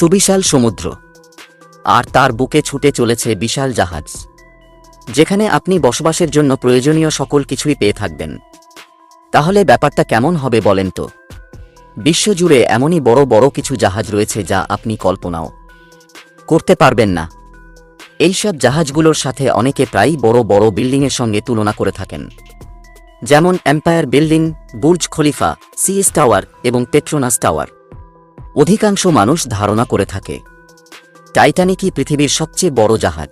সুবিশাল সমুদ্র, আর তার বুকে ছুটে চলেছে বিশাল জাহাজ, যেখানে আপনি বসবাসের জন্য প্রয়োজনীয় সকল কিছুই পেয়ে থাকবেন। তাহলে ব্যাপারটা কেমন হবে বলেন তো? বিশ্বজুড়ে এমনই বড় বড় কিছু জাহাজ রয়েছে যা আপনি কল্পনাও করতে পারবেন না। এইসব জাহাজগুলোর সাথে অনেকে প্রায়ই বড় বড় বিল্ডিংয়ের সঙ্গে তুলনা করে থাকেন, যেমন empire building, Burj Khalifa, CS tower এবং পেট্রোনাস টাওয়ার। অধিকাংশ মানুষ ধারণা করে থাকে টাইটানিকই পৃথিবীর সবচেয়ে বড় জাহাজ।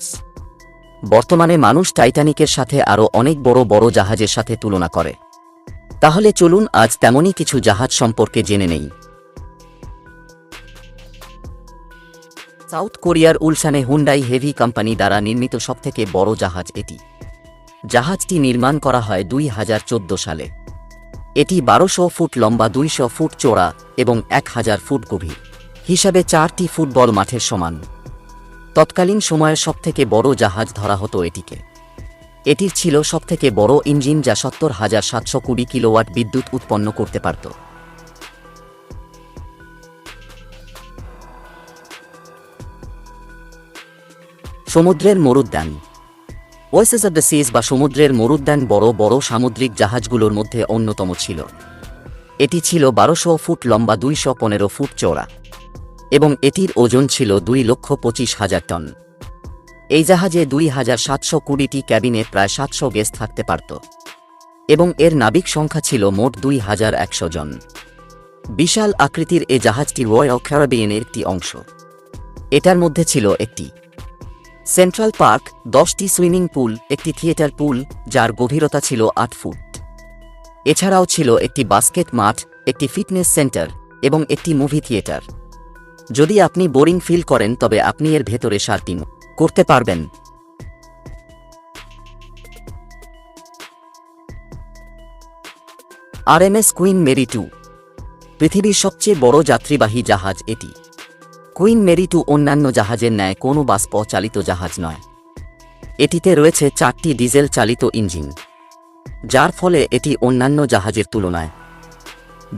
বর্তমানে মানুষ টাইটানিকের সাথে আরও অনেক বড় বড় জাহাজের সাথে তুলনা করে। তাহলে চলুন আজ তেমনই কিছু জাহাজ সম্পর্কে জেনে নেই। সাউথ কোরিয়ার উলসানে হুন্ডাই হেভি কোম্পানি দ্বারা নির্মিত সবথেকে বড় জাহাজ এটি। জাহাজটি নির্মাণ করা হয় 2014 সালে। এটি 1200 ফুট লম্বা, 200 ফুট চওড়া এবং 1000 ফুট গভীর, হিসাবে 4টি ফুটবল মাঠের সমান। তৎকালীন সময়ের সবথেকে বড় জাহাজ ধরা হতো এটিকে। এটির ছিল সবথেকে বড় ইঞ্জিন, যা 70,720 কিলোওয়াট বিদ্যুৎ উৎপন্ন করতে পারত। সমুদ্রের মরুদ্যান। ওয়েসেস অব দ্য সিজ বা সমুদ্রের মরুদ্যান বড় বড় সামুদ্রিক জাহাজগুলোর মধ্যে অন্যতম ছিল। এটি ছিল 1200 ফুট লম্বা, 215 ফুট চওড়া এবং এটির ওজন ছিল 2,25,000 টন। এই জাহাজে 2,720টি ক্যাবিনে প্রায় 700 গেস্ট থাকতে পারত এবং এর নাবিক সংখ্যা ছিল মোট 2,100 জন। বিশাল আকৃতির এ জাহাজটি রয়্যাল ক্যারিবিয়ানের একটি অংশ। এটার মধ্যে ছিল একটি সেন্ট্রাল পার্ক, 10টি সুইমিং পুল, একটি থিয়েটার পুল যার গভীরতা ছিল 8 ফুট। এছাড়াও ছিল একটি বাস্কেট মাঠ, একটি ফিটনেস সেন্টার এবং একটি মুভি থিয়েটার। যদি আপনি বোরিং ফিল করেন তবে আপনি এর ভেতরে শার্টিং করতে পারবেন। আরএমএস কুইন মেরি 2 পৃথিবীর সবচেয়ে বড় যাত্রীবাহী জাহাজ এটি। কুইন মেরি 2 অন্যান্য জাহাজের ন্যায় কোনো বাষ্প চালিত জাহাজ নয়। এটিতে রয়েছে 4টি ডিজেল চালিত ইঞ্জিন, যার ফলে এটি অন্যান্য জাহাজের তুলনায়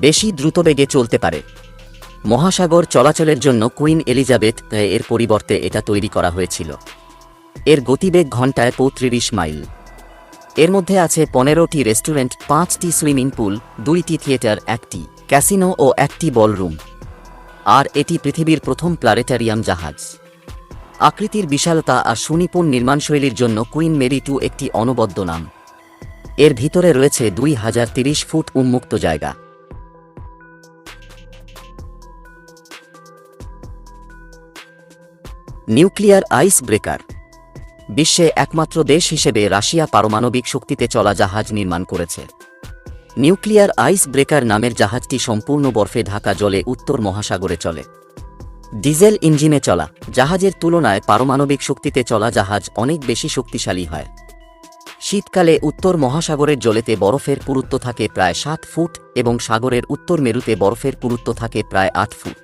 বেশি দ্রুতবেগে চলতে পারে। মহাসাগর চলাচলের জন্য কুইন এলিজাবেথ এর পরিবর্তে এটা তৈরি করা হয়েছিল। এর গতিবেগ ঘন্টায় 35 মাইল। এর মধ্যে আছে 15টি রেস্টুরেন্ট, 5টি সুইমিং পুল, 2টি থিয়েটার, 1টি ক্যাসিনো ও 1টি বলরুম। আর এটি পৃথিবীর প্রথম প্ল্যানেটারিয়াম জাহাজ। আকৃতির বিশালতা আর সুনিপুণ নির্মাণশৈলীর জন্য কুইন মেরি 2 একটি অনবদ্য নাম। এর ভিতরে রয়েছে 2030 ফুট উন্মুক্ত জায়গা। Nuclear ice breaker. বিশ্বে একমাত্র দেশ হিসেবে রাশিয়া পারমাণবিক শক্তিতে চলা জাহাজ নির্মাণ করেছে। নিউক্লিয়ার আইস ব্রেকার নামের জাহাজটি সম্পূর্ণ বরফে ঢাকা জলে উত্তর মহাসাগরে চলে। ডিজেল ইঞ্জিনে চলা জাহাজের তুলনায় পারমাণবিক শক্তিতে চলা জাহাজ অনেক বেশি শক্তিশালী হয়। শীতকালে উত্তর মহাসাগরের জলেতে বরফের পুরুত্ব থাকে প্রায় 7 ফুট এবং সাগরের উত্তর মেরুতে বরফের পুরুত্ব থাকে প্রায় 8 ফুট।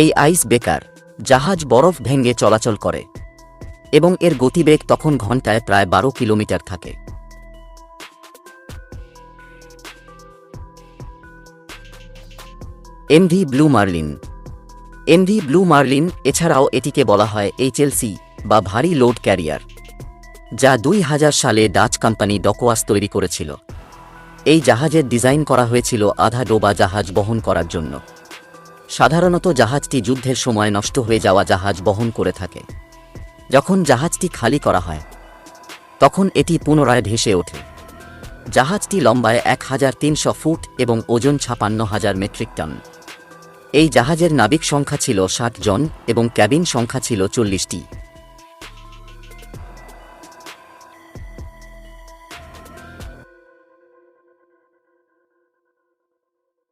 এই আইস ব্রেকার জাহাজ বরফ ভেঙে চলাচল করে এবং এর গতিবেগ তখন ঘন্টায় প্রায় 12 কিলোমিটার থাকে। MV Blue Marlin. MV Blue Marlin, এছাড়াও এটিকে বলা হয় এইচএলসি বা ভারী লোড ক্যারিয়ার, যা 2000 সালে ডাচ কোম্পানি ডকওয়াস তৈরি করেছিল। এই জাহাজের ডিজাইন করা হয়েছিল আধা ডোবা জাহাজ বহন করার জন্য। সাধারণত জাহাজটি যুদ্ধের সময় নষ্ট হয়ে যাওয়া জাহাজ বহন করে থাকে। যখন জাহাজটি খালি করা হয় তখন এটি পুনরায় ভেসে ওঠে। জাহাজটি লম্বায় 1300 ফুট এবং ওজন 56,000 মেট্রিক টন। এই জাহাজের নাবিক সংখ্যা ছিল 60 জন এবং ক্যাবিন সংখ্যা ছিল 40টি।